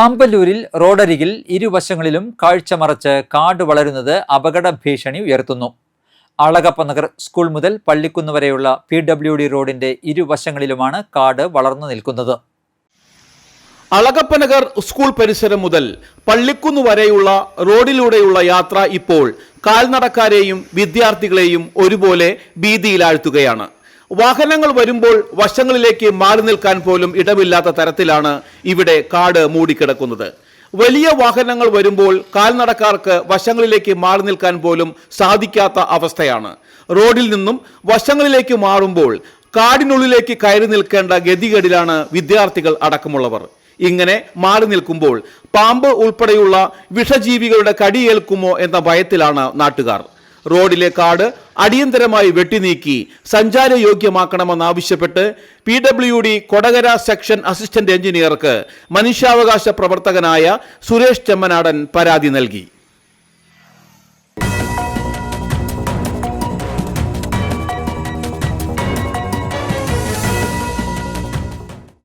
ആമ്പല്ലൂരിൽ റോഡരികിൽ ഇരുവശങ്ങളിലും കാഴ്ച മറച്ച് കാട് വളരുന്നത് അപകട ഭീഷണി ഉയർത്തുന്നു. അളഗപ്പനഗർ സ്കൂൾ മുതൽ പള്ളിക്കുന്ന് വരെയുള്ള PWD റോഡിന്റെ ഇരുവശങ്ങളിലുമാണ് കാട് വളർന്നു നിൽക്കുന്നത്. അളഗപ്പനഗർ സ്കൂൾ പരിസരം മുതൽ പള്ളിക്കുന്ന് വരെയുള്ള റോഡിലൂടെയുള്ള യാത്ര ഇപ്പോൾ കാൽനടക്കാരെയും വിദ്യാർത്ഥികളെയും ഒരുപോലെ ഭീതിയിലാഴ്ത്തുകയാണ്. വാഹനങ്ങൾ വരുമ്പോൾ വശങ്ങളിലേക്ക് മാറി നിൽക്കാൻ പോലും ഇടമില്ലാത്ത തരത്തിലാണ് ഇവിടെ കാട് മൂടിക്കിടക്കുന്നത്. വലിയ വാഹനങ്ങൾ വരുമ്പോൾ കാൽനടക്കാർക്ക് വശങ്ങളിലേക്ക് മാറി നിൽക്കാൻ പോലും സാധിക്കാത്ത അവസ്ഥയാണ്. റോഡിൽ നിന്നും വശങ്ങളിലേക്ക് മാറുമ്പോൾ കാടിനുള്ളിലേക്ക് കയറി നിൽക്കേണ്ട ഗതികേടിലാണ് വിദ്യാർത്ഥികൾ അടക്കമുള്ളവർ. ഇങ്ങനെ മാറി നിൽക്കുമ്പോൾ പാമ്പ് ഉൾപ്പെടെയുള്ള വിഷജീവികളുടെ കടിയേൽക്കുമോ എന്ന ഭയത്തിലാണ് നാട്ടുകാർ. റോഡിലെ കാട് അടിയന്തരമായി വെട്ടിനീക്കി സഞ്ചാരയോഗ്യമാക്കണമെന്നാവശ്യപ്പെട്ട് PWD കൊടകര സെക്ഷൻ അസിസ്റ്റന്റ് എഞ്ചിനീയർക്ക് മനുഷ്യാവകാശ പ്രവർത്തകനായ സുരേഷ് ചെമ്മനാടൻ പരാതി നൽകി.